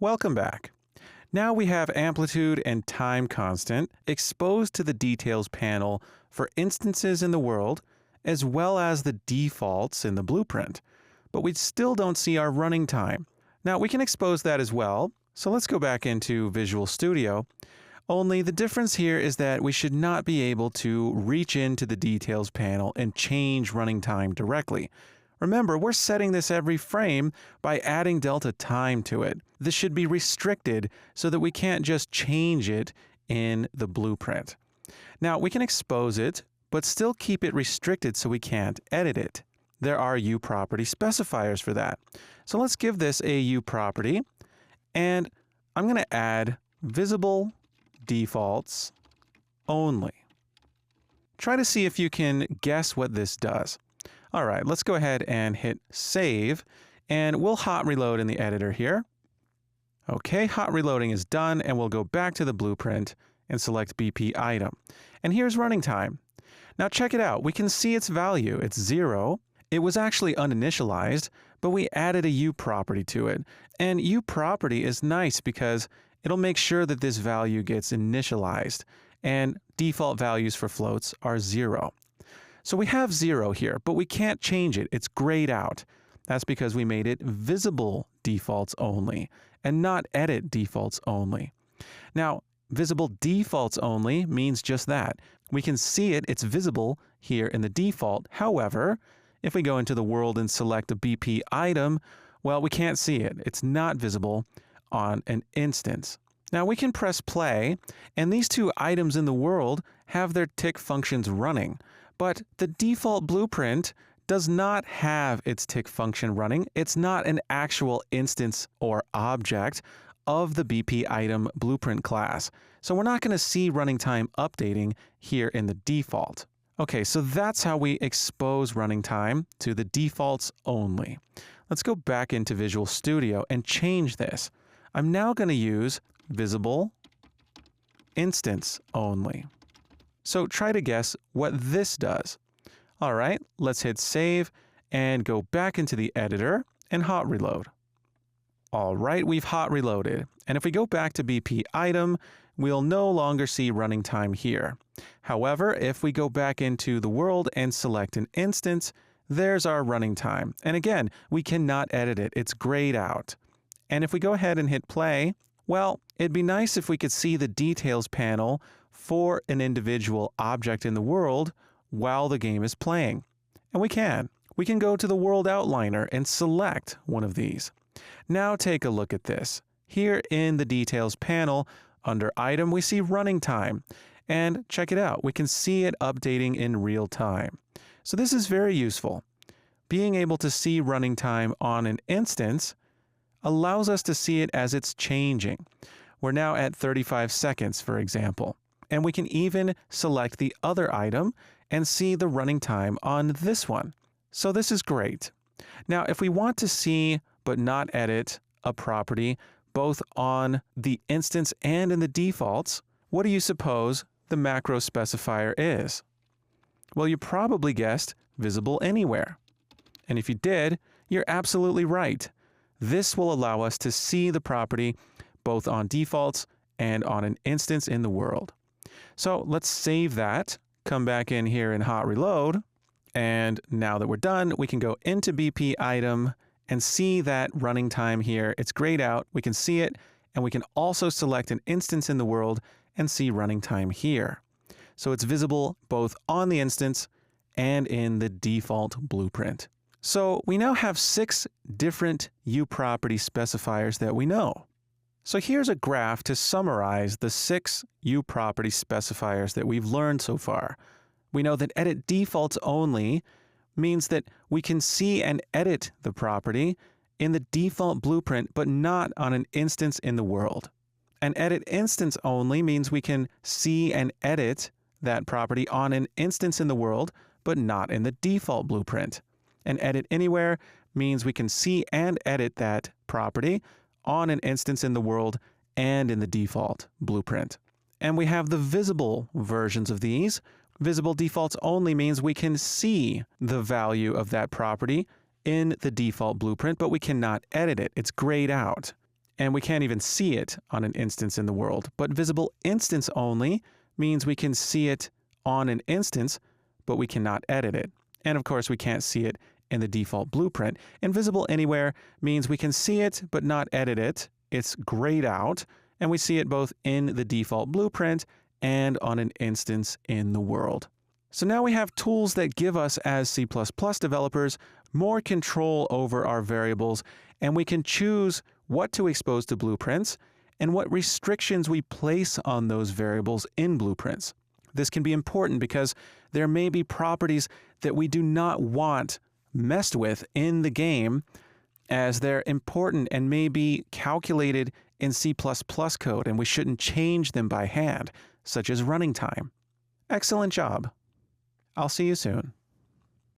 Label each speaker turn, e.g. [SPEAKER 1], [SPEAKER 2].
[SPEAKER 1] Welcome back. Now we have amplitude and time constant exposed to the details panel for instances in the world, as well as the defaults in the blueprint. But we still don't see our running time. Now we can expose that as well. So let's go back into Visual Studio. Only the difference here is that we should not be able to reach into the details panel and change running time directly. Remember, we're setting this every frame by adding delta time to it. This should be restricted so that we can't just change it in the blueprint. Now, we can expose it, but still keep it restricted so we can't edit it. There are uProperty specifiers for that. So let's give this a uProperty, and I'm going to add visible defaults only. Try to see if you can guess what this does. All right, let's go ahead and hit save, and we'll hot reload in the editor here. Okay, hot reloading is done, and we'll go back to the blueprint and select BP item. And here's running time. Now check it out. We can see its value. It's 0. It was actually uninitialized, but we added a uProperty to it. And uProperty is nice because it'll make sure that this value gets initialized, and default values for floats are 0. So we have 0 here, but we can't change it. It's grayed out. That's because we made it visible defaults only and not edit defaults only. Now, visible defaults only means just that. We can see it, it's visible here in the default. However, if we go into the world and select a BP item, well, we can't see it. It's not visible on an instance. Now we can press play, and these two items in the world have their tick functions running, but the default blueprint does not have its tick function running. It's not an actual instance or object of the BP item blueprint class. So we're not going to see running time updating here in the default. Okay, so that's how we expose running time to the defaults only. Let's go back into Visual Studio and change this. I'm now going to use visible instance only. So try to guess what this does. All right, let's hit save and go back into the editor and hot reload. All right, we've hot reloaded. And if we go back to BP item, we'll no longer see running time here. However, if we go back into the world and select an instance, there's our running time. And again, we cannot edit it. It's grayed out. And if we go ahead and hit play, well, it'd be nice if we could see the details panel for an individual object in the world while the game is playing. And we can. We can go to the world outliner and select one of these. Now take a look at this. Here in the details panel, under item, we see running time. And check it out. We can see it updating in real time. So this is very useful. Being able to see running time on an instance allows us to see it as it's changing. We're now at 35 seconds, for example. And we can even select the other item and see the running time on this one. So this is great. Now, if we want to see but not edit a property both on the instance and in the defaults, what do you suppose the macro specifier is? Well, you probably guessed visible anywhere. And if you did, you're absolutely right. This will allow us to see the property both on defaults and on an instance in the world. So let's save that, come back in here and hot reload. And now that we're done, we can go into BP item and see that running time here. It's grayed out. We can see it, and we can also select an instance in the world and see running time here. So it's visible both on the instance and in the default blueprint. So we now have 6 different uProperty specifiers that we know. So here's a graph to summarize the 6 uProperty specifiers that we've learned so far. We know that edit defaults only means that we can see and edit the property in the default blueprint, but not on an instance in the world. And edit instance only means we can see and edit that property on an instance in the world, but not in the default blueprint. And edit anywhere means we can see and edit that property on an instance in the world and in the default blueprint. And we have the visible versions of these. Visible defaults only means we can see the value of that property in the default blueprint, but we cannot edit it. It's grayed out. and we can't even see it on an instance in the world. But visible instance only means we can see it on an instance, but we cannot edit it. And of course, we can't see it in the default blueprint. Invisible anywhere means we can see it, but not edit it. It's grayed out, and we see it both in the default blueprint and on an instance in the world. So now we have tools that give us, as C++ developers, more control over our variables, and we can choose what to expose to blueprints and what restrictions we place on those variables in blueprints. This can be important because there may be properties that we do not want messed with in the game, as they're important and may be calculated in C++ code, and we shouldn't change them by hand, such as running time. Excellent job. I'll see you soon.